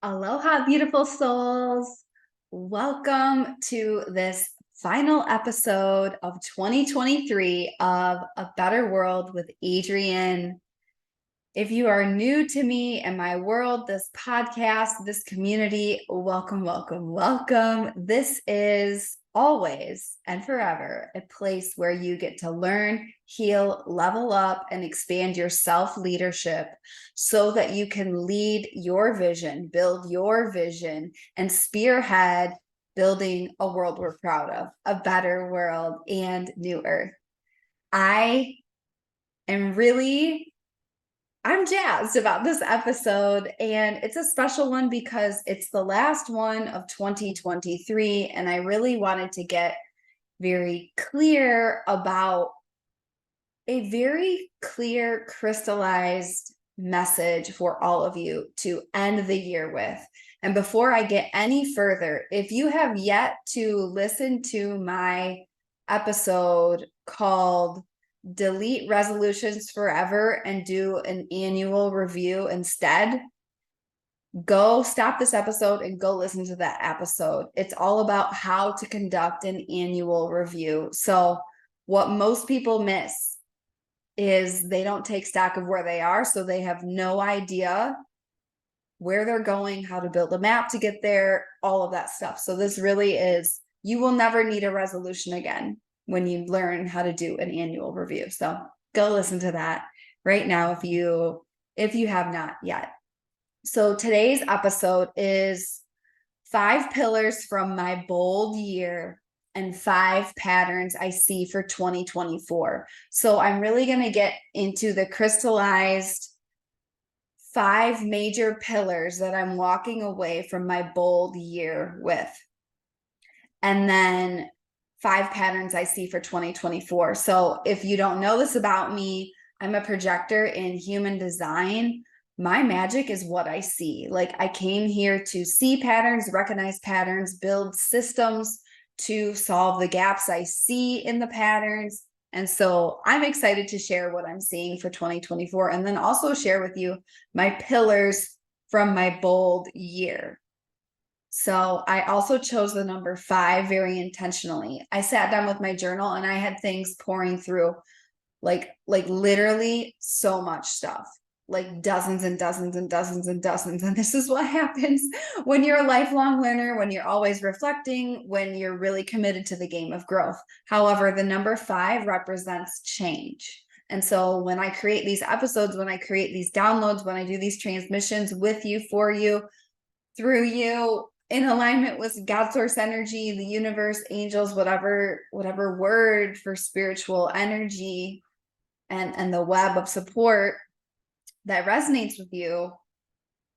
Aloha, beautiful souls. Welcome to this final episode of 2023 of A Better World with Adrienne. If you are new to me and my world, this podcast, this community, welcome, welcome, welcome. This is always and forever a place where you get to learn, heal, level up, and expand your self-leadership so that you can lead your vision, build your vision, and spearhead building a world we're proud of, a better world and new earth. I am I'm jazzed about this episode, and it's a special one because it's the last one of 2023, and I really wanted to get very clear about a very clear, crystallized message for all of you to end the year with. And before I get any further, if you have yet to listen to my episode called Delete Resolutions Forever and do an annual review instead, go stop this episode and go listen to that episode. It's all about how to conduct an annual review. So what most people miss is they don't take stock of where they are, so they have no idea where they're going, how to build a map to get there, all of that stuff. So this really is, you will never need a resolution again when you learn how to do an annual review. So go listen to that right now if you have not yet. So today's episode is 5 pillars from my bold year and 5 patterns I see for 2024. So I'm really going to get into the crystallized 5 major pillars that I'm walking away from my bold year with. And then 5 patterns I see for 2024. So if you don't know this about me, I'm a projector in human design. My magic is what I see. Like, I came here to see patterns, recognize patterns, build systems to solve the gaps I see in the patterns. And so I'm excited to share what I'm seeing for 2024, and then also share with you my pillars from my bold year. So I also chose the number 5 very intentionally. I sat down with my journal and I had things pouring through, like literally so much stuff, like dozens and dozens and dozens and dozens. And this is what happens when you're a lifelong learner, when you're always reflecting, when you're really committed to the game of growth. However, the number 5 represents change. And so when I create these episodes, when I create these downloads, when I do these transmissions with you, for you, through you, in alignment with God source energy, the universe, angels, whatever word for spiritual energy and the web of support that resonates with you,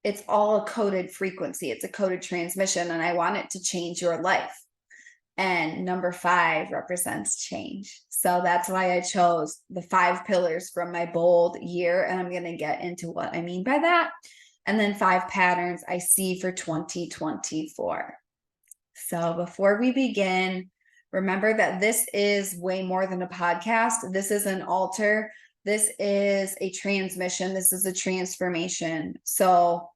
it's all a coded frequency. It's a coded transmission, and I want it to change your life. And number 5 represents change. So that's why I chose the 5 pillars from my bold year. And I'm going to get into what I mean by that. And then 5 patterns I see for 2024. So before we begin, remember that this is way more than a podcast. This is an altar. This is a transmission. This is a transformation. So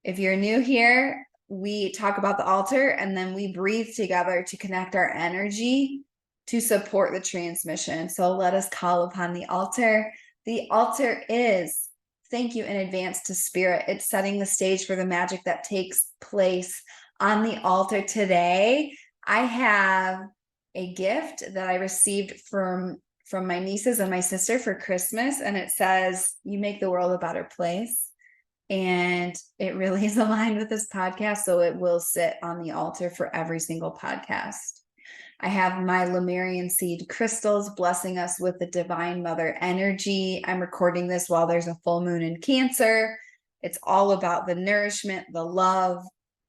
if you're new here, we talk about the altar and then we breathe together to connect our energy to support the transmission. So let us call upon the altar. The altar is thank you in advance to Spirit. It's setting the stage for the magic that takes place on the altar today. I have a gift that I received from my nieces and my sister for Christmas, and it says, "You make the world a better place." And it really is aligned with this podcast, so it will sit on the altar for every single podcast. I have my Lemurian seed crystals blessing us with the Divine Mother energy. I'm recording this while there's a full moon in Cancer. It's all about the nourishment, the love,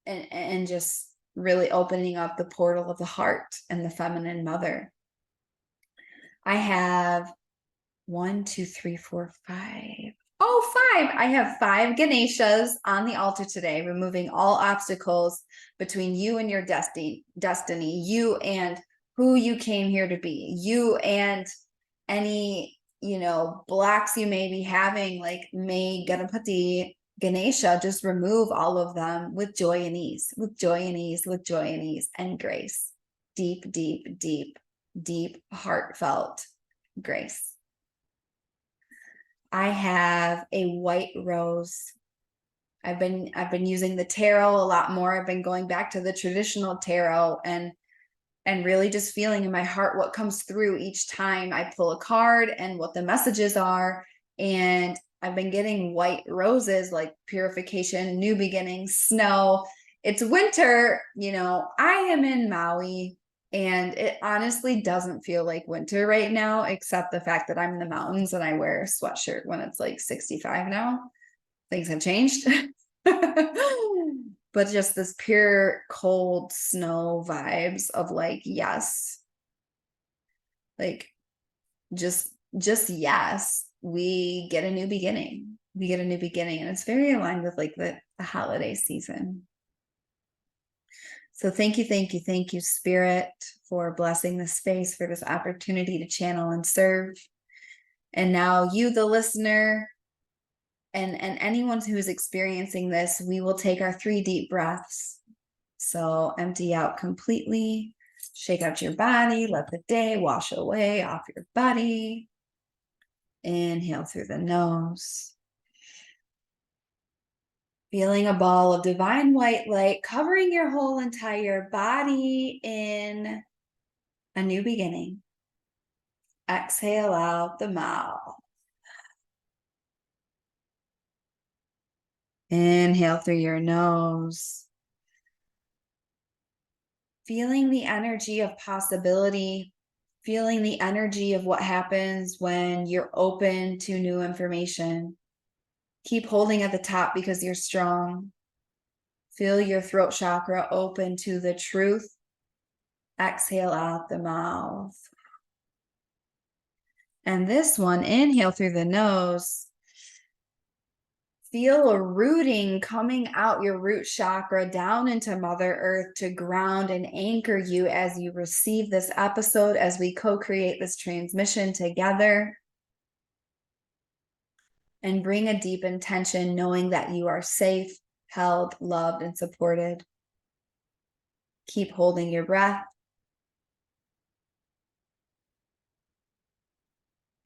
and just really opening up the portal of the heart and the feminine mother. I have 1, 2, 3, 4, 5. Oh, 5. I have 5 Ganeshas on the altar today, removing all obstacles between you and your destiny, you and who you came here to be, you and any, blocks you may be having, like may Ganapati Ganesha, just remove all of them with joy and ease, with joy and ease, with joy and ease and grace. Deep, deep, deep, deep, heartfelt grace. I have a white rose. I've been using the tarot a lot more. I've been going back to the traditional tarot and really just feeling in my heart what comes through each time I pull a card and what the messages are. And I've been getting white roses, like purification, new beginnings, snow. It's winter, I am in Maui and it honestly doesn't feel like winter right now, except the fact that I'm in the mountains and I wear a sweatshirt when it's like 65 now. Things have changed. But just this pure cold snow vibes of like, yes, like just yes, we get a new beginning. We get a new beginning, and it's very aligned with like the holiday season. So thank you, Spirit, for blessing this space, for this opportunity to channel and serve. And now you, the listener, and anyone who's experiencing this, we will take our 3 deep breaths. So empty out completely, shake out your body, let the day wash away off your body. Inhale through the nose. Feeling a ball of divine white light covering your whole entire body in a new beginning. Exhale out the mouth. Inhale through your nose. Feeling the energy of possibility, feeling the energy of what happens when you're open to new information. Keep holding at the top because you're strong. Feel your throat chakra open to the truth. Exhale out the mouth. And this one, inhale through the nose. Feel a rooting coming out your root chakra down into Mother Earth to ground and anchor you as you receive this episode, as we co-create this transmission together. And bring a deep intention, knowing that you are safe, held, loved, and supported. Keep holding your breath.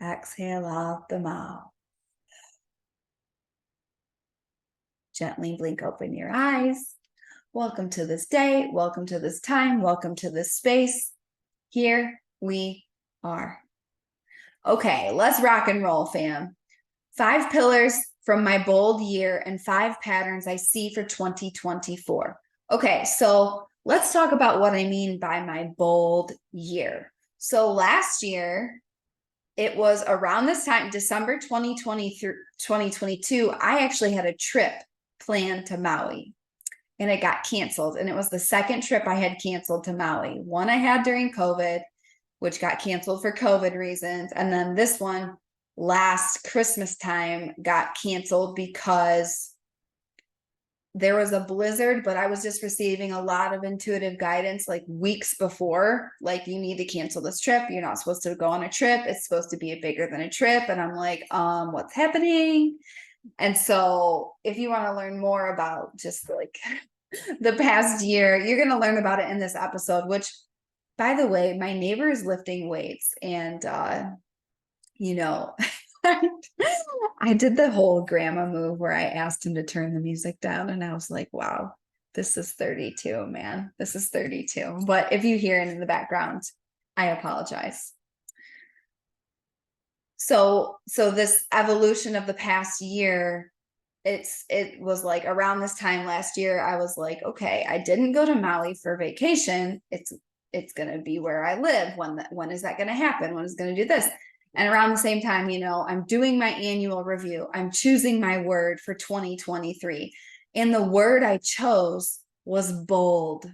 Exhale out the mouth. Gently blink open your eyes. Welcome to this day. Welcome to this time. Welcome to this space. Here we are. Okay, let's rock and roll, fam. 5 pillars from my bold year and 5 patterns I see for 2024. Okay, so let's talk about what I mean by my bold year. So last year, it was around this time, December 2022, I actually had a trip planned to Maui and it got canceled. And it was the second trip I had canceled to Maui. One I had during COVID, which got canceled for COVID reasons. And then this one last Christmas time got canceled because there was a blizzard, but I was just receiving a lot of intuitive guidance like weeks before, like, you need to cancel this trip. You're not supposed to go on a trip. It's supposed to be bigger than a trip. And I'm like, what's happening? And so if you want to learn more about just like the past year, you're going to learn about it in this episode, which, by the way, my neighbor is lifting weights and, I did the whole grandma move where I asked him to turn the music down, and I was like, wow, this is 32, man. This is 32. But if you hear it in the background, I apologize. So this evolution of the past year, it was like around this time last year, I was like, okay, I didn't go to Maui for vacation. It's going to be where I live. When is that going to happen? When is going to do this? And around the same time, I'm doing my annual review. I'm choosing my word for 2023. And the word I chose was bold.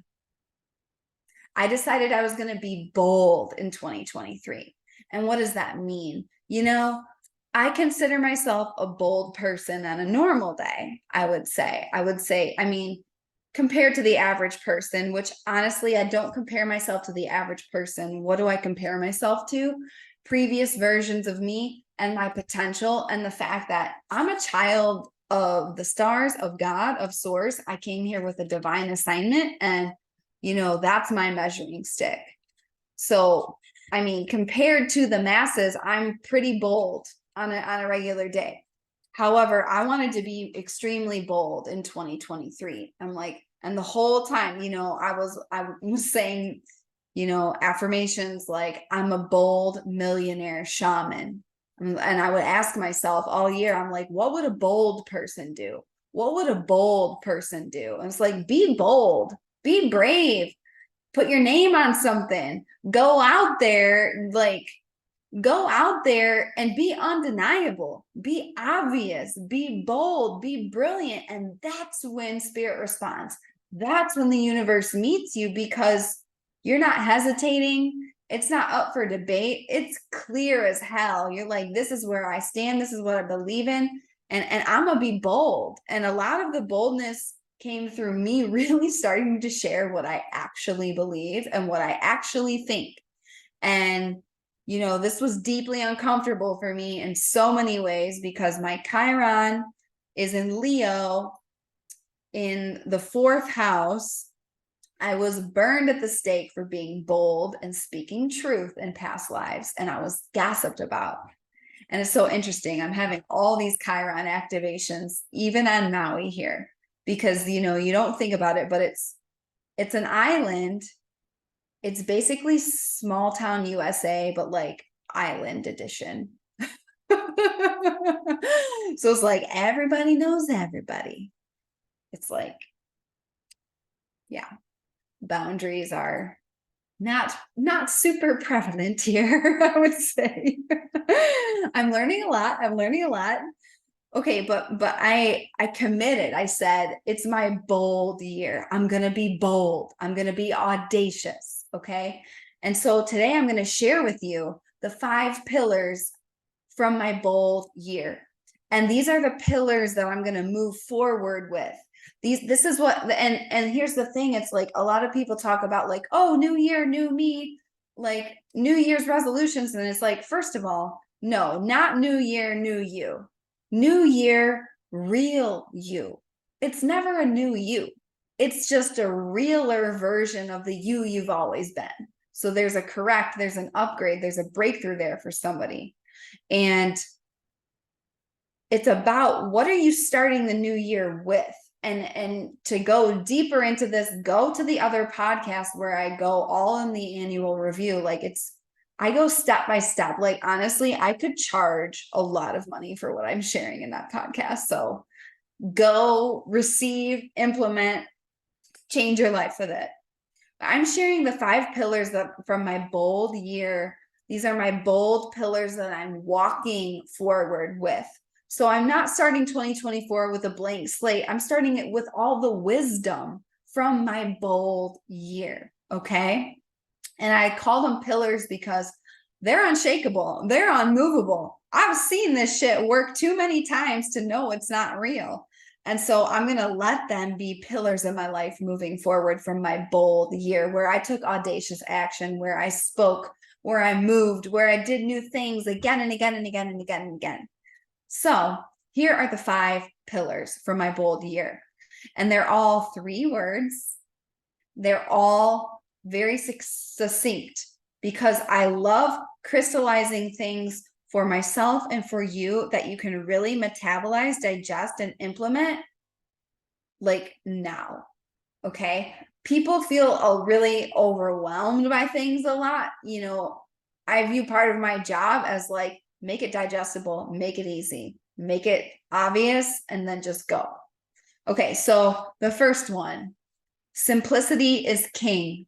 I decided I was going to be bold in 2023. And what does that mean? I consider myself a bold person on a normal day, I would say, compared to the average person, which honestly, I don't compare myself to the average person. What do I compare myself to? Previous versions of me and my potential, and the fact that I'm a child of the stars, of God, of source. I came here with a divine assignment, and that's my measuring stick. So, I mean, compared to the masses, I'm pretty bold on a regular day. However, I wanted to be extremely bold in 2023. I'm like, and the whole time, I was saying, affirmations like, I'm a bold millionaire shaman. And I would ask myself all year, I'm like, what would a bold person do? What would a bold person do? And it's like, be bold, be brave, put your name on something, go out there, and be undeniable, be obvious, be bold, be brilliant. And that's when spirit responds. That's when the universe meets you, because you're not hesitating. It's not up for debate. It's clear as hell. You're like, this is where I stand. This is what I believe in. And I'm going to be bold. And a lot of the boldness came through me really starting to share what I actually believe and what I actually think. And this was deeply uncomfortable for me in so many ways, because my Chiron is in Leo in the 4th house. I was burned at the stake for being bold and speaking truth in past lives, and I was gossiped about. And it's so interesting. I'm having all these Chiron activations, even on Maui here, because, you don't think about it, but it's an island. It's basically small town USA, but like island edition. So it's like everybody knows everybody. It's like, yeah, boundaries are not super prevalent here, I would say. I'm learning a lot. Okay, but I committed. I said, it's my bold year. I'm going to be bold. I'm going to be audacious. Okay. And so today I'm going to share with you the 5 pillars from my bold year. And these are the pillars that I'm going to move forward with. This is what, and here's the thing. It's like a lot of people talk about like, oh, new year, new me, like New Year's resolutions. And it's like, first of all, no, not new year, new you. New year, real you. It's never a new you. It's just a realer version of the you you've always been. So there's an upgrade, there's a breakthrough there for somebody. And it's about, what are you starting the new year with? And to go deeper into this, go to the other podcast where I go all in the annual review. Like I go step by step. Like, honestly, I could charge a lot of money for what I'm sharing in that podcast. So go, receive, implement, change your life with it. I'm sharing the 5 pillars from my bold year. These are my bold pillars that I'm walking forward with. So I'm not starting 2024 with a blank slate. I'm starting it with all the wisdom from my bold year. Okay. And I call them pillars because they're unshakable. They're unmovable. I've seen this shit work too many times to know it's not real. And so I'm going to let them be pillars in my life moving forward from my bold year, where I took audacious action, where I spoke, where I moved, where I did new things again and again and again and again and again. So here are the 5 pillars for my bold year. And they're all 3 words. They're all very succinct, because I love crystallizing things for myself and for you that you can really metabolize, digest, and implement like now. Okay. People feel really overwhelmed by things a lot. I view part of my job as like, make it digestible, make it easy, make it obvious, and then just go. Okay. So the first one, simplicity is king.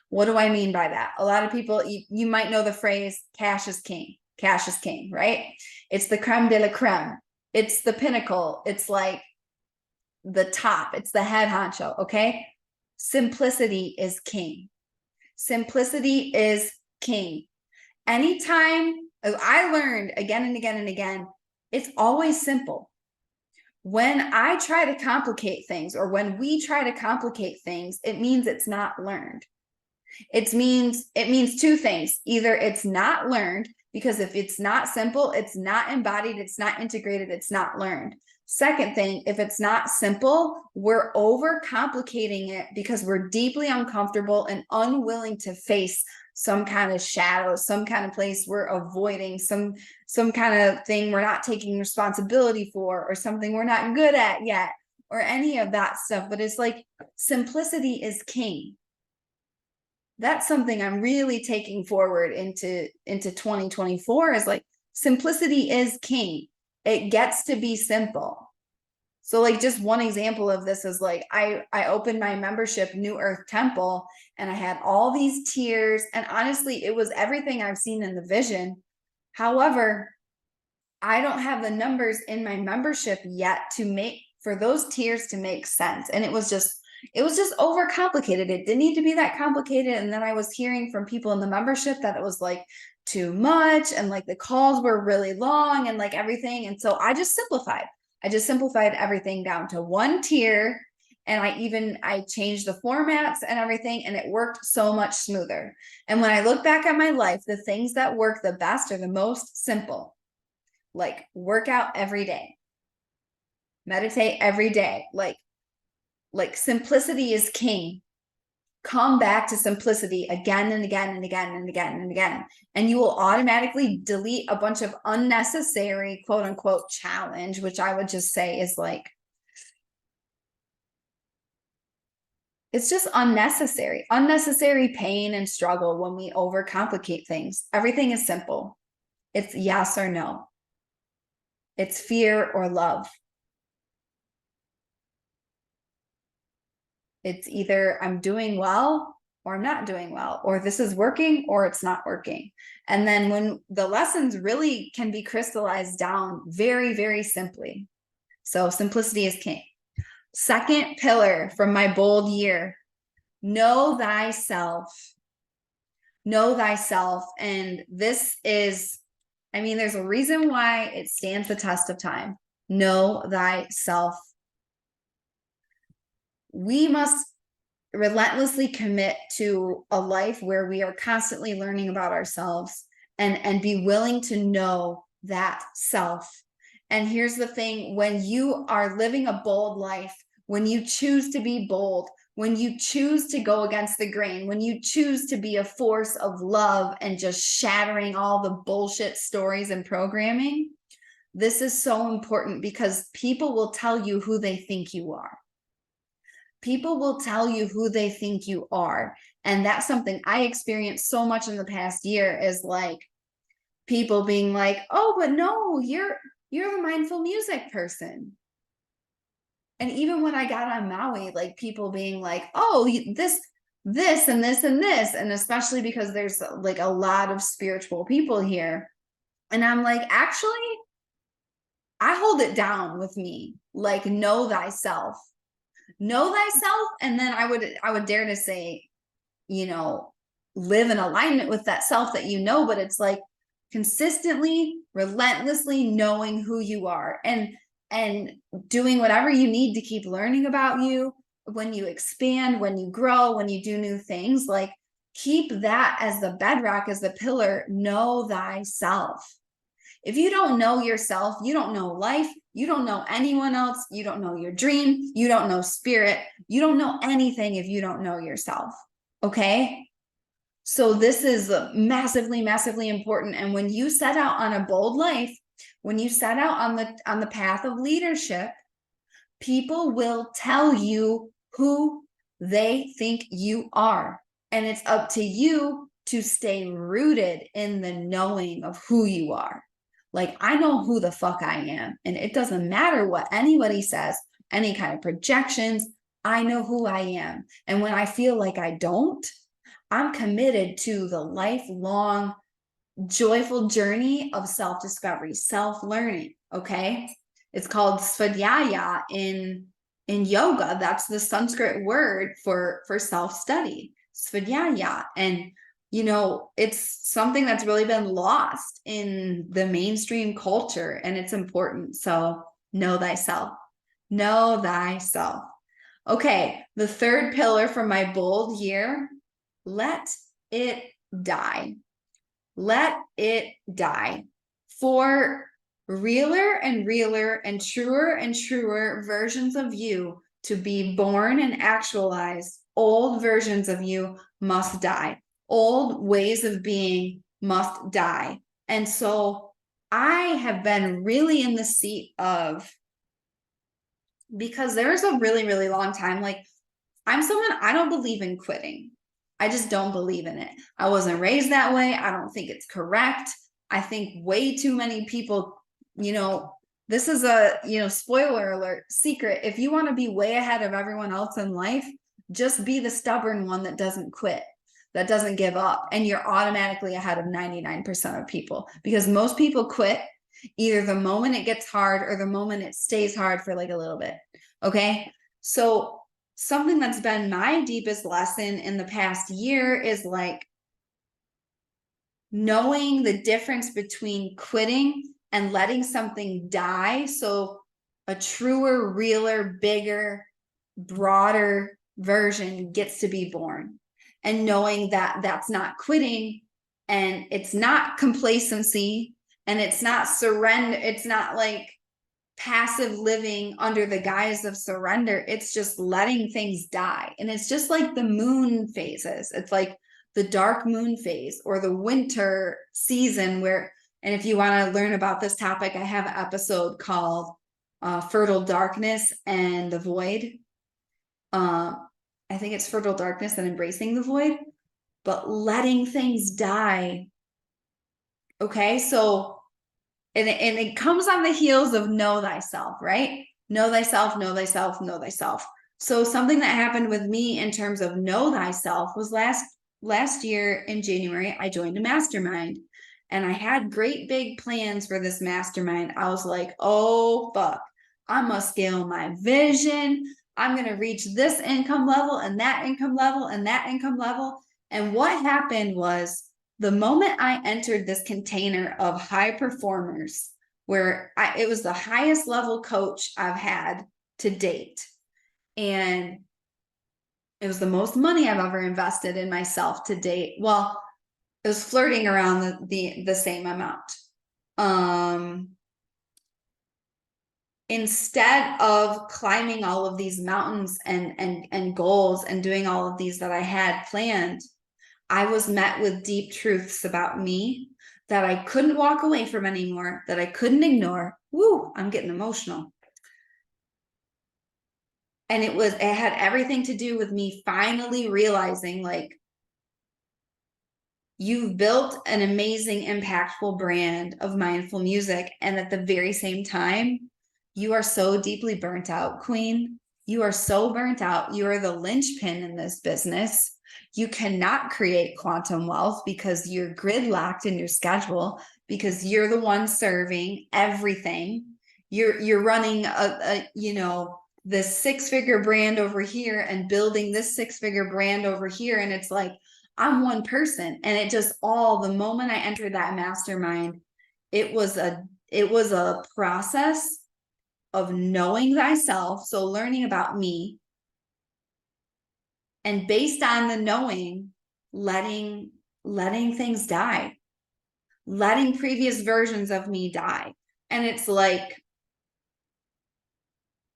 What do I mean by that? A lot of people, you might know the phrase, cash is king. Cash is king, right? It's the creme de la creme. It's the pinnacle. It's like the top. It's the head honcho, okay? Simplicity is king. Simplicity is king. Anytime, I learned again and again and again, it's always simple. When I try to complicate things, or when we try to complicate things, it means it's not learned. It means 2 things. Either it's not learned, because if it's not simple, it's not embodied, it's not integrated, it's not learned. Second thing, if it's not simple, we're overcomplicating it because we're deeply uncomfortable and unwilling to face some kind of shadow, some kind of place we're avoiding, some kind of thing we're not taking responsibility for, or something we're not good at yet, or any of that stuff. But it's like simplicity is king. That's something I'm really taking forward into 2024, is like simplicity is king. It gets to be simple. So like just one example of this is like I opened my membership New Earth Temple, and I had all these tiers, and honestly it was everything I've seen in the vision. However, I don't have the numbers in my membership yet to make for those tiers to make sense. And it was just overcomplicated. It didn't need to be that complicated. And then I was hearing from people in the membership that it was like too much, and like the calls were really long and like everything. And so I just simplified everything down to one tier. And I changed the formats and everything, and it worked so much smoother. And when I look back at my life, the things that work the best are the most simple. Like work out every day, meditate every day, like simplicity is king. Come back to simplicity again and again and again and again and again, and you will automatically delete a bunch of unnecessary quote unquote challenge, which I would just say is like, it's just unnecessary pain and struggle when we overcomplicate things. Everything is simple. It's yes or no. It's fear or love. It's either I'm doing well or I'm not doing well, or this is working or it's not working. And then when the lessons really can be crystallized down very, very simply. So simplicity is king. Second pillar from my bold year, know thyself. Know thyself. And this is, I mean, there's a reason why it stands the test of time. Know thyself. We must relentlessly commit to a life where we are constantly learning about ourselves, and be willing to know that self. And here's the thing, when you are living a bold life, when you choose to be bold, when you choose to go against the grain, when you choose to be a force of love and just shattering all the bullshit stories and programming, this is so important, because people will tell you who they think you are. People will tell you who they think you are. And that's something I experienced so much in the past year, is like people being like, oh, but no, you're a mindful music person. And even when I got on Maui, like people being like, oh, this and this and this. And especially because there's like a lot of spiritual people here. And I'm like, actually, I hold it down with me. Like, know thyself. Know thyself. And then I would dare to say, you know, live in alignment with that self that you know. But it's like consistently, relentlessly knowing who you are, and doing whatever you need to keep learning about you. When you expand, when you grow, when you do new things, like keep that as the bedrock, as the pillar. Know thyself. If you don't know yourself, you don't know life, you don't know anyone else, you don't know your dream, you don't know spirit, you don't know anything if you don't know yourself. Okay? So this is massively, massively important. And when you set out on a bold life, when you set out on the path of leadership, people will tell you who they think you are. And it's up to you to stay rooted in the knowing of who you are. Like, I know who the fuck I am, and it doesn't matter what anybody says, any kind of projections. I know who I am. And when I feel like I don't, I'm committed to the lifelong joyful journey of self-discovery, self-learning. Okay. It's called svadhyaya in yoga. That's the Sanskrit word for self-study, svadhyaya. And you know, it's something that's really been lost in the mainstream culture, and it's important. So know thyself. Know thyself. Okay, the third pillar from my bold year, let it die. Let it die. For realer and realer and truer versions of you to be born and actualized. Old versions of you must die. Old ways of being must die. And so I have been really in the seat of, because there's a really, really long time, like I'm someone, I don't believe in quitting. I just don't believe in it. I wasn't raised that way. I don't think it's correct. I think way too many people, this is a, spoiler alert secret. If you want to be way ahead of everyone else in life, just be the stubborn one that doesn't quit, that doesn't give up. And you're automatically ahead of 99% of people, because most people quit either the moment it gets hard or the moment it stays hard for like a little bit. Okay. So something that's been my deepest lesson in the past year is like knowing the difference between quitting and letting something die. So a truer, realer, bigger, broader version gets to be born, and knowing that that's not quitting, and it's not complacency, and it's not surrender. It's not like passive living under the guise of surrender. It's just letting things die. And it's just like the moon phases. It's like the dark moon phase or the winter season where, and if you want to learn about this topic, I have an episode called Fertile Darkness and the Void. I think it's Fertile Darkness and Embracing the Void, but letting things die. Okay, so and it comes on the heels of know thyself, right? Know thyself, know thyself, know thyself. So something that happened with me in terms of know thyself was last year in January, I joined a mastermind, and I had great big plans for this mastermind. I was like, oh, fuck, I'm going to scale my vision. I'm going to reach this income level and that income level and that income level. And what happened was, the moment I entered this container of high performers, where it was the highest level coach I've had to date, and it was the most money I've ever invested in myself to date. Well, it was flirting around the same amount. Instead of climbing all of these mountains and goals and doing all of these that I had planned, I was met with deep truths about me that I couldn't walk away from anymore, that I couldn't ignore. Woo, I'm getting emotional. And it had everything to do with me finally realizing, like, you've built an amazing, impactful brand of mindful music. And at the very same time, you are so deeply burnt out, Queen. You are so burnt out. You are the linchpin in this business. You cannot create quantum wealth because you're gridlocked in your schedule, because you're the one serving everything. You're running this six-figure brand over here and building this six-figure brand over here. And it's like, I'm one person. And it just the moment I entered that mastermind, it was a process of knowing thyself. So learning about me, and based on the knowing, letting things die, letting previous versions of me die. And it's like,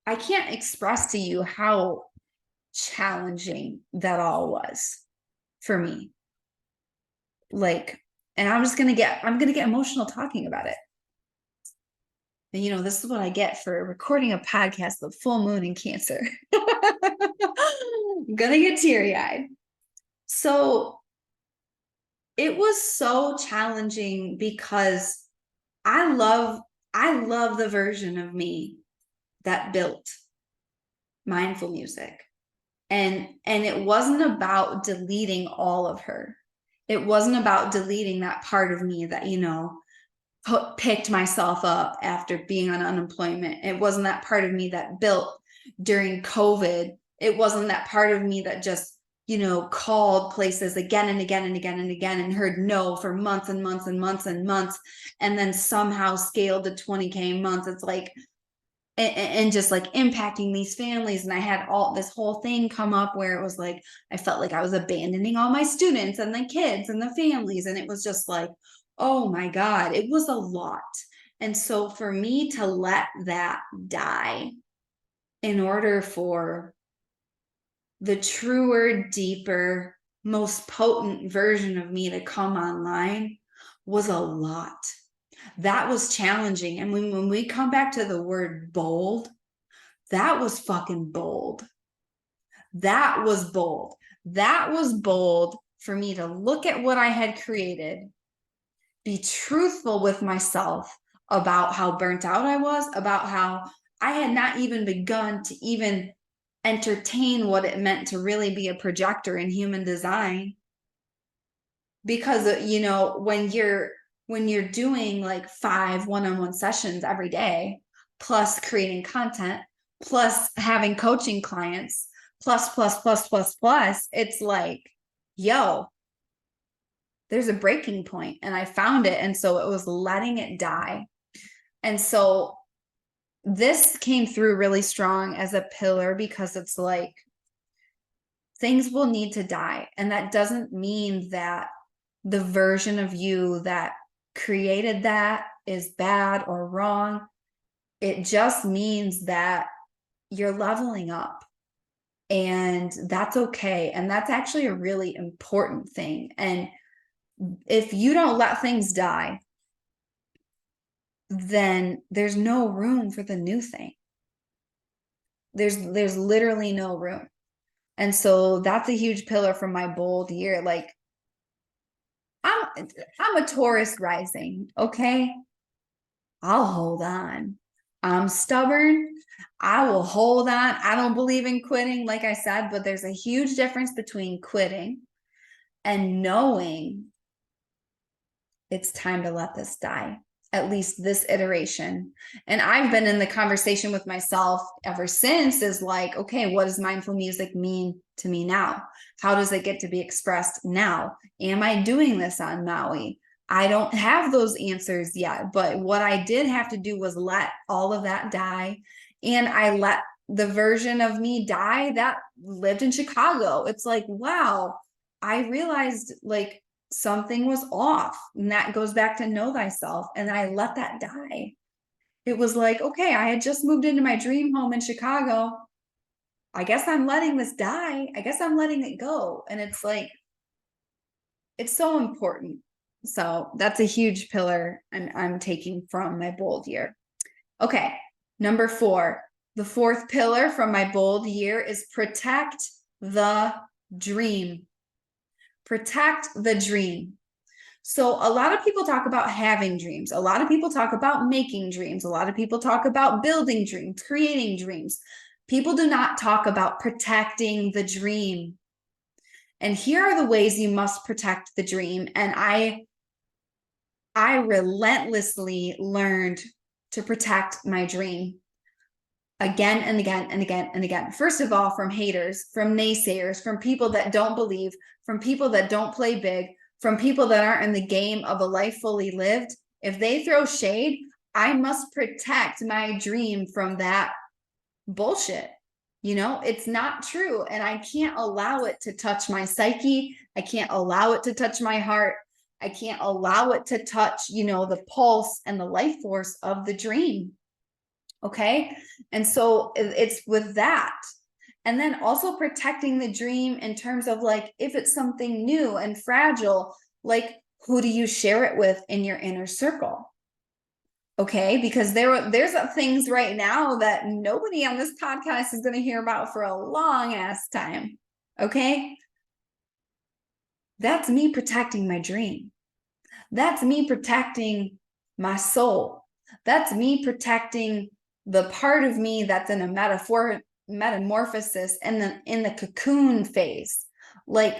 I can't express to you how challenging that all was for me. Like, and I'm going to get emotional talking about it. And, this is what I get for recording a podcast, the full moon in Cancer. I'm going to get teary-eyed. So it was so challenging because I love the version of me that built mindful music. And it wasn't about deleting all of her. It wasn't about deleting that part of me that, picked myself up after being on unemployment. It wasn't that part of me that built during COVID. It wasn't that part of me that just, called places again and again and again and again and heard no for months and months and months and months, and then somehow scaled to 20K months. It's like, and just like impacting these families. And I had this whole thing come up where it was like, I felt like I was abandoning all my students and the kids and the families. And it was just like, oh my God, it was a lot. And so for me to let that die in order for the truer, deeper, most potent version of me to come online was a lot. That was challenging. And when we come back to the word bold, that was fucking bold. That was bold. That was bold for me to look at what I had created, be truthful with myself about how burnt out I was, about how I had not even begun to even entertain what it meant to really be a projector in human design. Because you know, when you're doing like 5 one-on-one sessions every day, plus creating content, plus having coaching clients, plus, it's like, yo, there's a breaking point, and I found it. And so it was letting it die. And so this came through really strong as a pillar, because it's like things will need to die. And that doesn't mean that the version of you that created that is bad or wrong. It just means that you're leveling up, and that's okay. And that's actually a really important thing. And if you don't let things die, then there's no room for the new thing. There's literally no room. And so that's a huge pillar from my bold year. Like, I'm a Taurus rising, okay? I'll hold on. I'm stubborn. I will hold on. I don't believe in quitting, like I said, but there's a huge difference between quitting and knowing it's time to let this die, at least this iteration. And I've been in the conversation with myself ever since, is like, okay, what does mindful music mean to me now? How does it get to be expressed now? Am I doing this on Maui? I don't have those answers yet, but what I did have to do was let all of that die. And I let the version of me die that lived in Chicago. It's like, wow, I realized like something was off. And that goes back to know thyself. And I let that die. It was like, okay, I had just moved into my dream home in Chicago. I guess I'm letting this die. I guess I'm letting it go. And it's like, it's so important. So that's a huge pillar I'm taking from my bold year. Okay, number 4. The 4th pillar from my bold year is protect the dream. Protect the dream. So a lot of people talk about having dreams. A lot of people talk about making dreams. A lot of people talk about building dreams, creating dreams. People do not talk about protecting the dream. And here are the ways you must protect the dream. And I relentlessly learned to protect my dream again and again and again and again. First of all, from haters, from naysayers, from people that don't believe, from people that don't play big, from people that aren't in the game of a life fully lived. If they throw shade, I must protect my dream from that bullshit. You know, it's not true. And I can't allow it to touch my psyche. I can't allow it to touch my heart. I can't allow it to touch, you know, the pulse and the life force of the dream. Okay. And so it's with that. And then also protecting the dream in terms of like, if it's something new and fragile, like, who do you share it with in your inner circle? Okay, because there's things right now that nobody on this podcast is going to hear about for a long ass time. Okay, that's me protecting my dream. That's me protecting my soul. That's me protecting the part of me that's in a metamorphosis and in the cocoon phase. Like,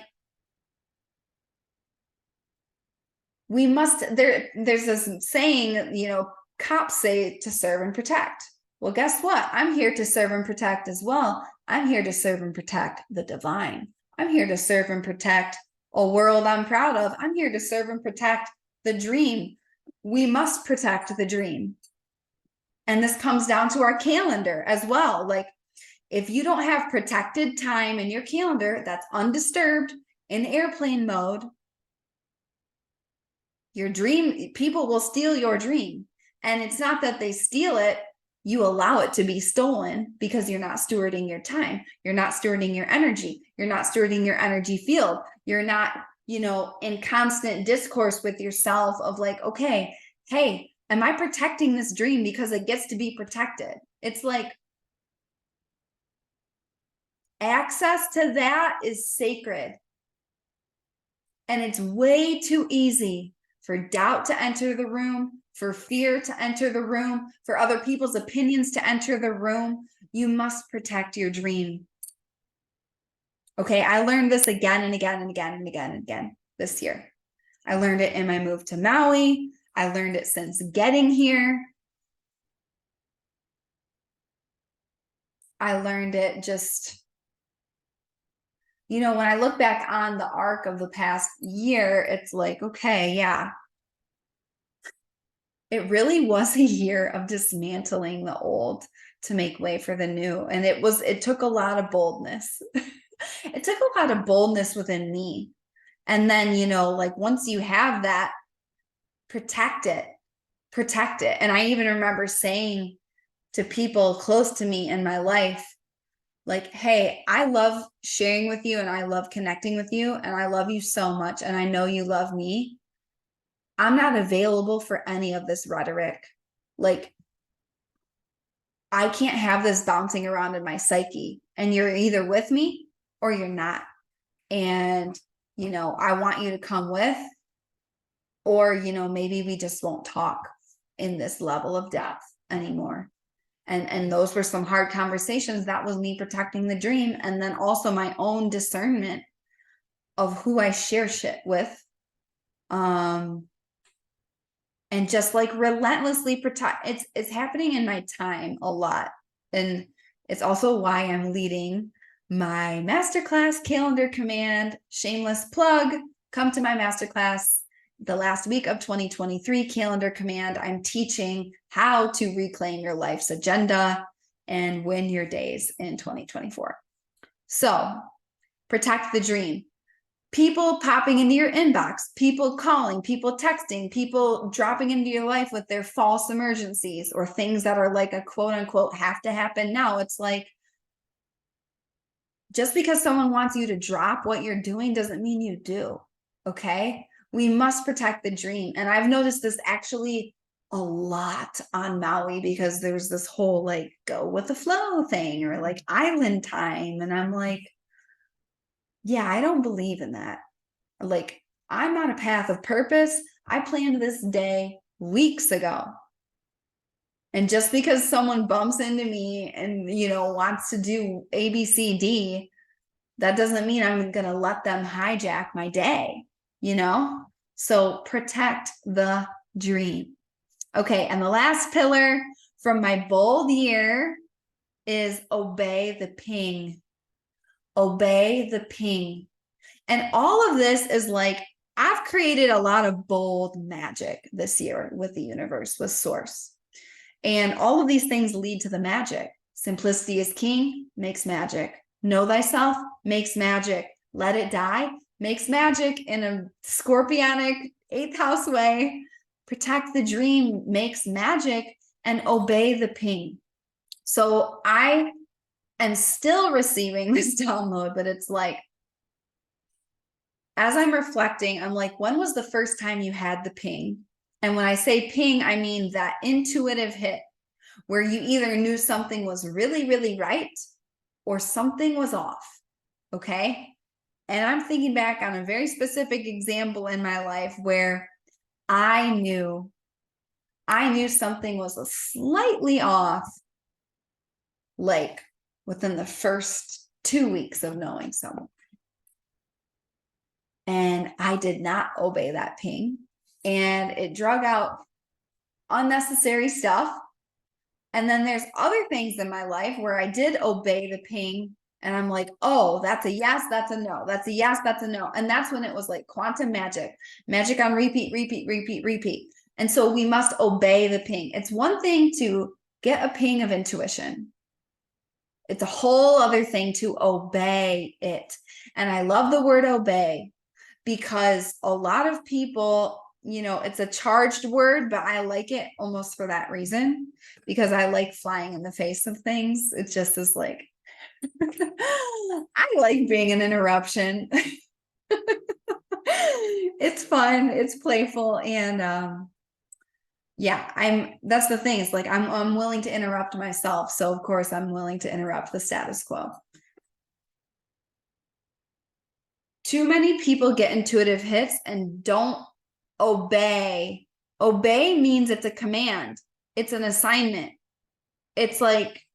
we must, there's this saying, you know, cops say to serve and protect. Well, guess what? I'm here to serve and protect as well. I'm here to serve and protect the divine. I'm here to serve and protect a world I'm proud of. I'm here to serve and protect the dream. We must protect the dream. And this comes down to our calendar as well. Like, if you don't have protected time in your calendar that's undisturbed in airplane mode, your dream, people will steal your dream. And it's not that they steal it, you allow it to be stolen because you're not stewarding your time. You're not stewarding your energy. You're not stewarding your energy field. You're not, in constant discourse with yourself of like, okay, hey, am I protecting this dream because it gets to be protected? It's like access to that is sacred. And it's way too easy for doubt to enter the room, for fear to enter the room, for other people's opinions to enter the room. You must protect your dream. Okay, I learned this again and again and again and again and again this year. I learned it in my move to Maui. I learned it since getting here. I learned it just, when I look back on the arc of the past year, it's like, okay, yeah, it really was a year of dismantling the old to make way for the new. And it took a lot of boldness. It took a lot of boldness within me. And then, like once you have that, protect it. And I even remember saying to people close to me in my life, like, hey, I love sharing with you and I love connecting with you and I love you so much. And I know you love me. I'm not available for any of this rhetoric. Like, I can't have this bouncing around in my psyche. And you're either with me or you're not. And, I want you to come with, or, maybe we just won't talk in this level of depth anymore. And those were some hard conversations. That was me protecting the dream. And then also my own discernment of who I share shit with. And just like relentlessly protect. It's happening in my time a lot. And it's also why I'm leading my masterclass calendar command. Shameless plug. Come to my masterclass the last week of 2023 calendar command. I'm teaching how to reclaim your life's agenda and win your days in 2024. So protect the dream. People popping into your inbox, people calling, people texting, people dropping into your life with their false emergencies or things that are like a quote unquote have to happen now. It's like, just because someone wants you to drop what you're doing doesn't mean you do. Okay. We must protect the dream. And I've noticed this actually a lot on Maui because there's this whole like go with the flow thing or like island time. And I'm like, yeah, I don't believe in that. Like, I'm on a path of purpose. I planned this day weeks ago. And just because someone bumps into me and, wants to do A, B, C, D, that doesn't mean I'm going to let them hijack my day, So protect the dream. Okay. And the last pillar from my bold year is obey the ping. Obey the ping. And all of this is like, I've created a lot of bold magic this year with the universe, with source. And all of these things lead to the magic. Simplicity is king, makes magic. Know thyself makes magic. Let it die makes magic in a scorpionic 8th house way. Protect the dream makes magic, and obey the ping. So I am still receiving this download, but it's like, as I'm reflecting, I'm like, when was the first time you had the ping? And when I say ping, I mean that intuitive hit where you either knew something was really, really right or something was off. Okay. And I'm thinking back on a very specific example in my life where I knew something was a slightly off, like within the first 2 weeks of knowing someone. And I did not obey that ping. And it drug out unnecessary stuff. And then there's other things in my life where I did obey the ping. And I'm like, oh, that's a yes, that's a no. That's a yes, that's a no. And that's when it was like quantum magic on repeat, repeat, repeat, repeat. And so we must obey the ping. It's one thing to get a ping of intuition. It's a whole other thing to obey it. And I love the word obey because a lot of people it's a charged word, but I like it almost for that reason, because I like flying in the face of things. It just is like, I like being an interruption. It's fun, it's playful, and yeah, that's the thing. It's like I'm willing to interrupt myself. So of course I'm willing to interrupt the status quo. Too many people get intuitive hits and don't obey. Obey means it's a command. It's an assignment. It's like,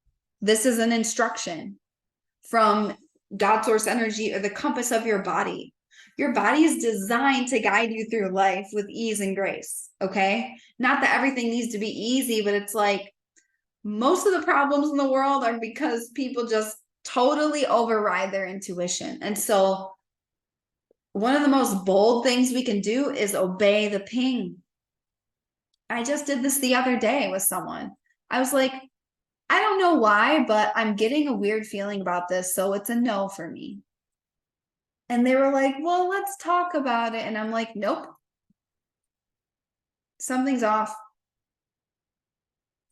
this is an instruction from God source energy or the compass of your body. Your body is designed to guide you through life with ease and grace. Okay. Not that everything needs to be easy, but it's like most of the problems in the world are because people just totally override their intuition. And so one of the most bold things we can do is obey the ping. I just did this the other day with someone. I was like, I don't know why, but I'm getting a weird feeling about this. So it's a no for me. And they were like, well, let's talk about it. And I'm like, nope. Something's off.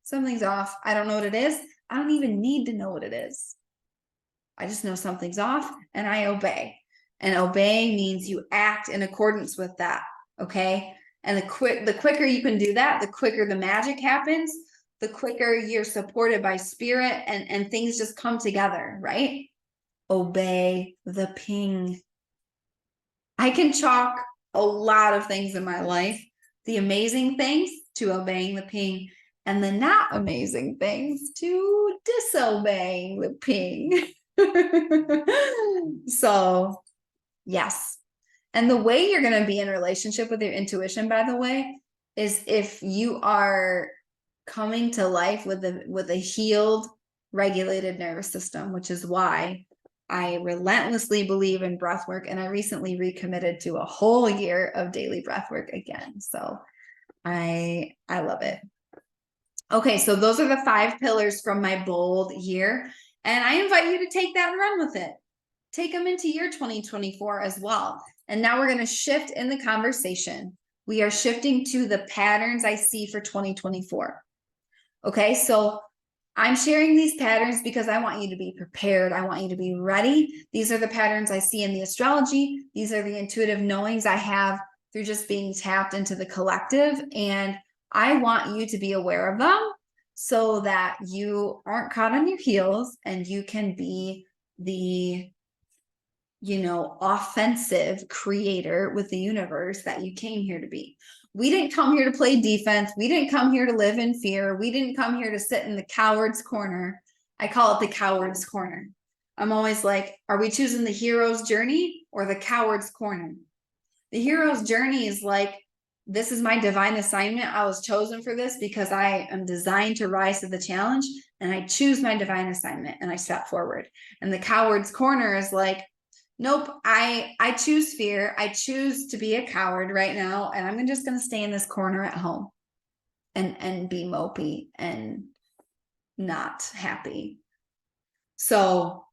Something's off. I don't know what it is. I don't even need to know what it is. I just know something's off and I obey. And obey means you act in accordance with that. Okay. And the quicker you can do that, the quicker the magic happens, the quicker you're supported by spirit, and things just come together, right? Obey the ping. I can chalk a lot of things in my life, the amazing things to obeying the ping, and the not amazing things to disobeying the ping. So, yes. And the way you're going to be in relationship with your intuition, by the way, is if you are coming to life with a healed, regulated nervous system, which is why I relentlessly believe in breath work. And I recently recommitted to a whole year of daily breath work again. So I love it. Okay, so those are the 5 pillars from my bold year. And I invite you to take that and run with it. Take them into your 2024 as well. And now we're going to shift in the conversation. We are shifting to the patterns I see for 2024. Okay, so I'm sharing these patterns because I want you to be prepared. I want you to be ready. These are the patterns I see in the astrology. These are the intuitive knowings I have through just being tapped into the collective. And I want you to be aware of them so that you aren't caught on your heels and you can be the offensive creator with the universe that you came here to be. We didn't come here to play defense. We didn't come here to live in fear. We didn't come here to sit in the coward's corner. I call it the coward's corner. I'm always like, are we choosing the hero's journey or the coward's corner? The hero's journey is like, this is my divine assignment. I was chosen for this because I am designed to rise to the challenge, and I choose my divine assignment and I step forward. And the coward's corner is like, nope, I choose fear. I choose to be a coward right now, and I'm just going to stay in this corner at home and be mopey and not happy. So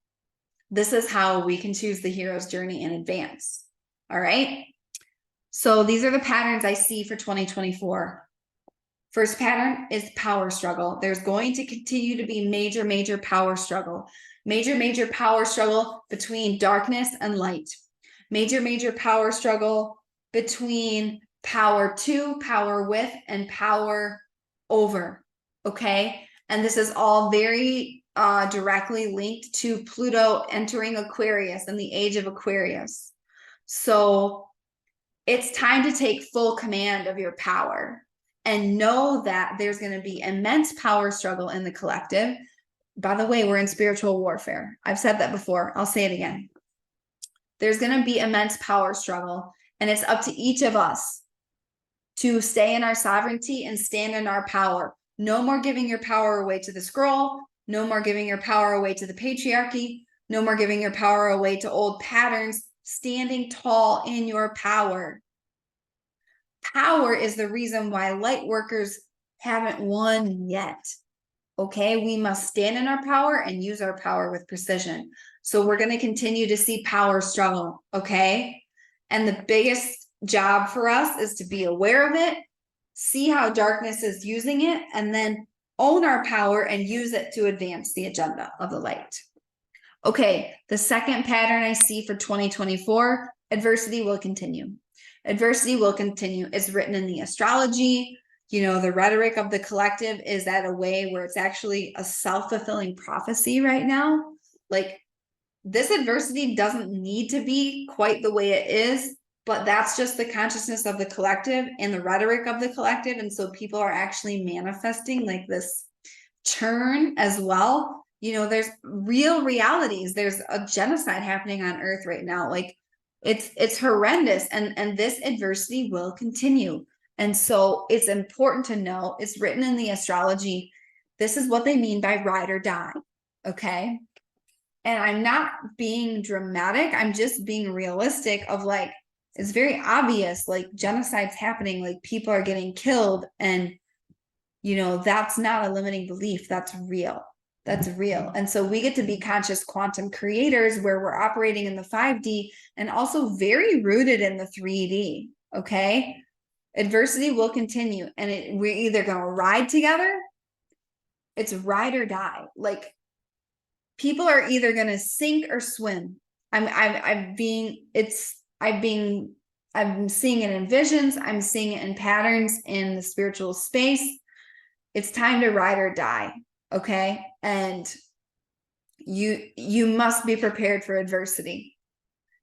this is how we can choose the hero's journey in advance. All right. So these are the patterns I see for 2024. First pattern is power struggle. There's going to continue to be major power struggle. Major power struggle between darkness and light. Major power struggle between power to, power with, and power over. Okay. And this is all very directly linked to Pluto entering Aquarius and the age of Aquarius. So it's time to take full command of your power and know that there's going to be immense power struggle in the collective. By the way, we're in spiritual warfare. I've said that before. I'll say it again. There's going to be immense power struggle, and it's up to each of us to stay in our sovereignty and stand in our power. No more giving your power away to the scroll. No more giving your power away to the patriarchy. No more giving your power away to old patterns. Standing tall in your power. Power is the reason why light workers haven't won yet. Okay, we must stand in our power and use our power with precision. So we're going to continue to see power struggle. Okay, and the biggest job for us is to be aware of it, see how darkness is using it, and then own our power and use it to advance the agenda of the light. Okay, the second pattern I see for 2024, adversity will continue. Adversity will continue. It's written in the astrology. You know, the rhetoric of the collective is at a way where it's actually a self-fulfilling prophecy right now. Like, this adversity doesn't need to be quite the way it is, but that's just the consciousness of the collective and the rhetoric of the collective. And so people are actually manifesting like this turn as well. You know, there's real realities. There's a genocide happening on Earth right now. Like, it's horrendous, and this adversity will continue. And so it's important to know, it's written in the astrology. This is what they mean by ride or die. Okay. And I'm not being dramatic. I'm just being realistic of like, it's very obvious, like genocide's happening, like people are getting killed. And, you know, that's not a limiting belief. That's real. That's real. And so we get to be conscious quantum creators where we're operating in the 5D and also very rooted in the 3D. Okay. Adversity will continue, and we're either going to ride together. It's ride or die. Like, people are either going to sink or swim. I'm seeing it in visions. I'm seeing it in patterns in the spiritual space. It's time to ride or die. Okay. And you must be prepared for adversity.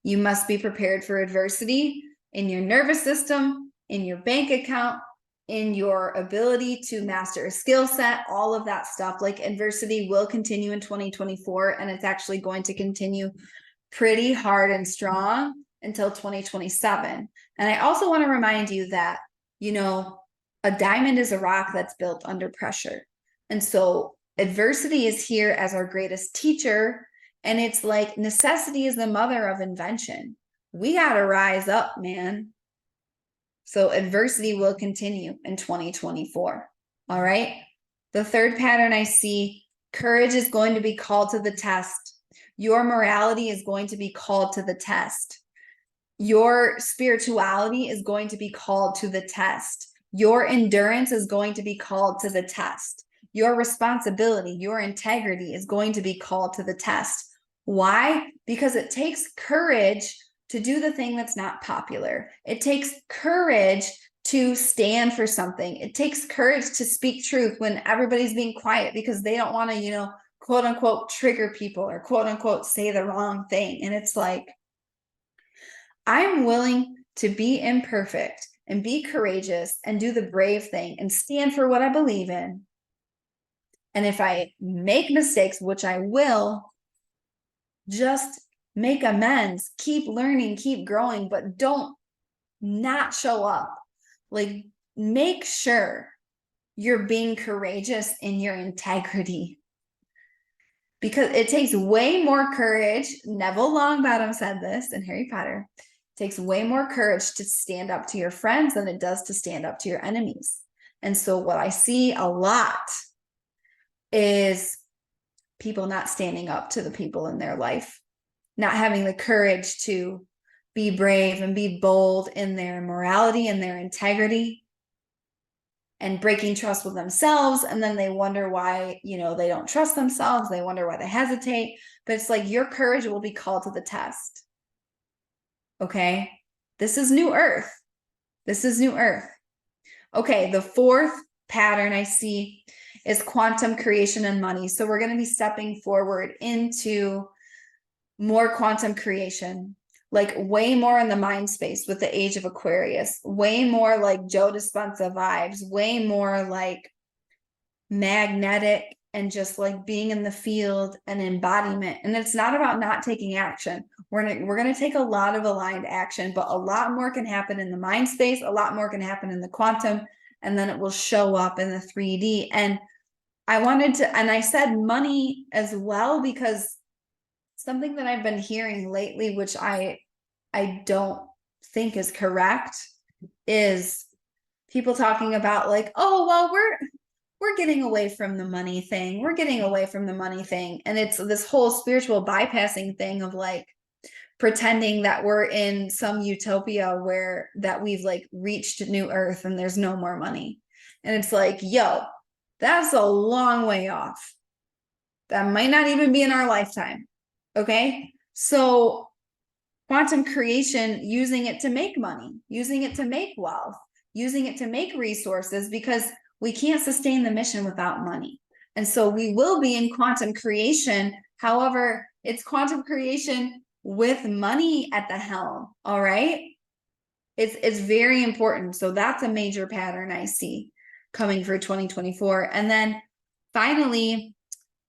You must be prepared for adversity in your nervous system, in your bank account, in your ability to master a skill set, all of that stuff. Like, adversity will continue in 2024, and it's actually going to continue pretty hard and strong until 2027. And I also want to remind you that, you know, a diamond is a rock that's built under pressure. And so adversity is here as our greatest teacher. And it's like, necessity is the mother of invention. We got to rise up, man. So adversity will continue in 2024. All right. The third pattern I see, courage is going to be called to the test. Your morality is going to be called to the test. Your spirituality is going to be called to the test. Your endurance is going to be called to the test. Your responsibility, your integrity is going to be called to the test. Why? Because it takes courage to do the thing that's not popular. It takes courage to stand for something. It takes courage to speak truth when everybody's being quiet because they don't want to, you know, quote unquote, trigger people or quote unquote, say the wrong thing. And it's like, I'm willing to be imperfect and be courageous and do the brave thing and stand for what I believe in. And if I make mistakes, which I will, just make amends, keep learning, keep growing, but don't not show up. Like, make sure you're being courageous in your integrity, because it takes way more courage. Neville Longbottom said this in Harry Potter. It takes way more courage to stand up to your friends than it does to stand up to your enemies. And so what I see a lot is people not standing up to the people in their life, not having the courage to be brave and be bold in their morality and their integrity, and breaking trust with themselves. And then they wonder why, you know, they don't trust themselves. They wonder why they hesitate. But it's like, your courage will be called to the test. Okay. This is new earth. This is new earth. Okay. The fourth pattern I see is quantum creation and money. So we're going to be stepping forward into more quantum creation, like way more in the mind space with the age of Aquarius, way more like Joe Dispenza vibes, way more like magnetic and just like being in the field and embodiment. And it's not about not taking action. We're going to take a lot of aligned action, but a lot more can happen in the mind space. A lot more can happen in the quantum, and then it will show up in the 3D. And I wanted to, and I said money as well, because something that I've been hearing lately, which I don't think is correct, is people talking about like, oh, well, we're getting away from the money thing. We're getting away from the money thing. And it's this whole spiritual bypassing thing of like, pretending that we're in some utopia where that we've like reached new earth and there's no more money. And it's like, yo, that's a long way off. That might not even be in our lifetime. Okay. So quantum creation, using it to make money, using it to make wealth, using it to make resources, because we can't sustain the mission without money. And so we will be in quantum creation. However, it's quantum creation with money at the helm. All right. It's very important. So that's a major pattern I see coming for 2024. And then finally,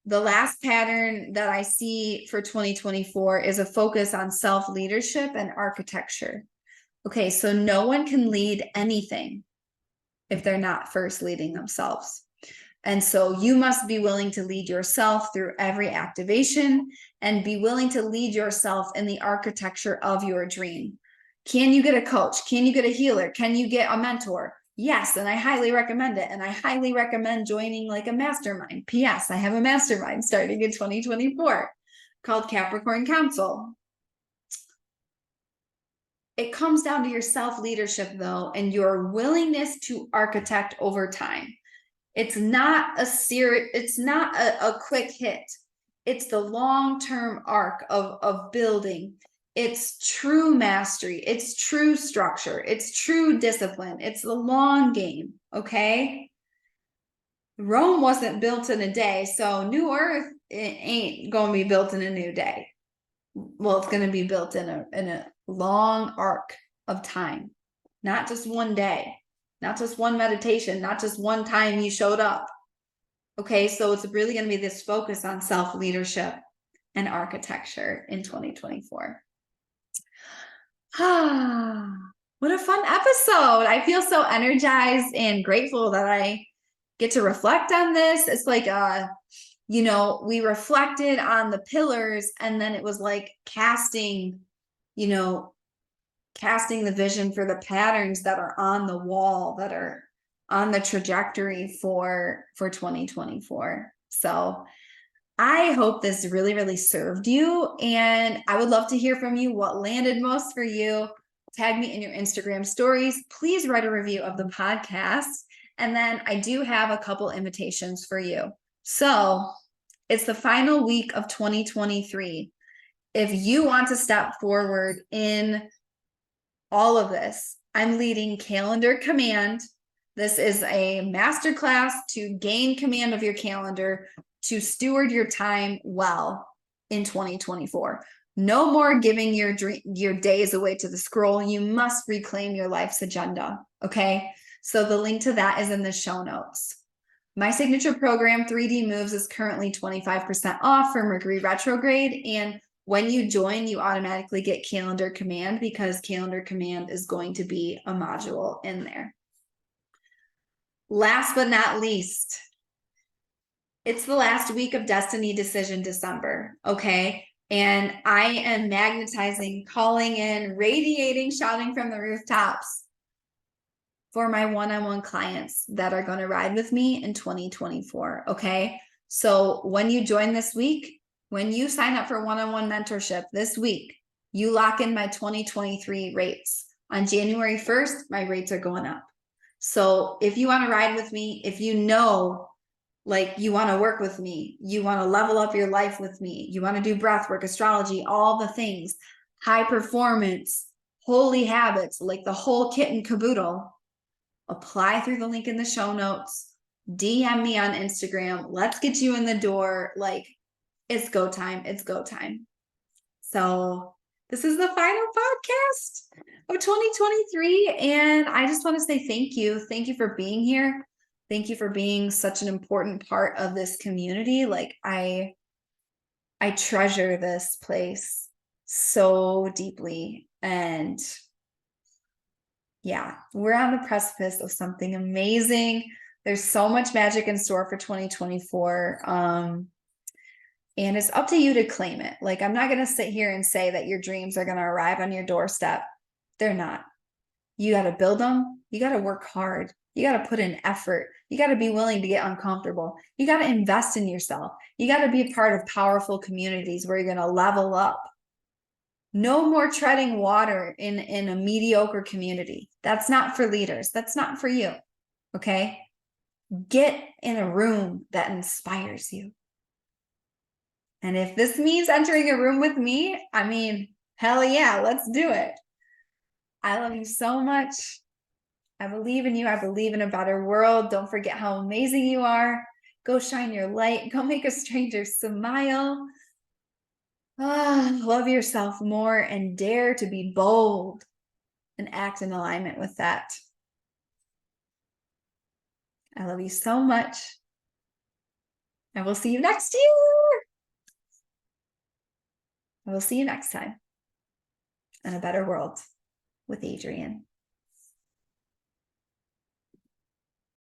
the last pattern that I see for 2024 is a focus on self-leadership and architecture. Okay, so no one can lead anything if they're not first leading themselves. And so you must be willing to lead yourself through every activation and be willing to lead yourself in the architecture of your dream. Can you get a coach? Can you get a healer? Can you get a mentor? Yes, and I highly recommend it. And I highly recommend joining like a mastermind. P.S. I have a mastermind starting in 2024 called Capricorn Council. It comes down to your self-leadership though, and your willingness to architect over time. It's not a quick hit. It's the long-term arc of building. It's true mastery. It's true structure. It's true discipline. It's the long game, okay? Rome wasn't built in a day, so New Earth it ain't going to be built in a new day. Well, it's going to be built in a long arc of time, not just one day. Not just one meditation, not just one time you showed up. Okay, so it's really going to be this focus on self-leadership and architecture in 2024. Ah, what a fun episode. I feel so energized and grateful that I get to reflect on this. It's like, we reflected on the pillars, and then it was like casting the vision for the patterns that are on the wall, that are on the trajectory for 2024. So I hope this really, really served you. And I would love to hear from you what landed most for you. Tag me in your Instagram stories. Please write a review of the podcast. And then I do have a couple invitations for you. So it's the final week of 2023. If you want to step forward in all of this, I'm leading Calendar Command. This is a masterclass to gain command of your calendar, to steward your time well in 2024. No more giving your days away to the scroll. You must reclaim your life's agenda. Okay. So the link to that is in the show notes. My signature program, 3D Moves, is currently 25% off for Mercury retrograde. And when you join, you automatically get Calendar Command, because Calendar Command is going to be a module in there. Last but not least, it's the last week of Destiny Decision December, okay? And I am magnetizing, calling in, radiating, shouting from the rooftops for my one-on-one clients that are going to ride with me in 2024, okay? So when you join this week, when you sign up for one-on-one mentorship this week, you lock in my 2023 rates. On January 1st, my rates are going up. So if you want to ride with me, if you know, like, you want to work with me, you want to level up your life with me, you want to do breath work, astrology, all the things, high performance, holy habits, like the whole kit and caboodle, apply through the link in the show notes, DM me on Instagram. Let's get you in the door. Like, it's go time. It's go time. So this is the final podcast of 2023. And I just want to say thank you. Thank you for being here. Thank you for being such an important part of this community. Like, I treasure this place so deeply. And yeah, we're on the precipice of something amazing. There's so much magic in store for 2024. And it's up to you to claim it. Like, I'm not going to sit here and say that your dreams are going to arrive on your doorstep. They're not. You got to build them. You got to work hard. You got to put in effort. You got to be willing to get uncomfortable. You got to invest in yourself. You got to be a part of powerful communities where you're going to level up. No more treading water in a mediocre community. That's not for leaders. That's not for you. Okay? Get in a room that inspires you. And if this means entering a room with me, I mean, hell yeah, let's do it. I love you so much. I believe in you. I believe in a better world. Don't forget how amazing you are. Go shine your light. Go make a stranger smile. Love yourself more and dare to be bold and act in alignment with that. I love you so much. And we'll see you next year. I will see you next time in a better world with Adrienne.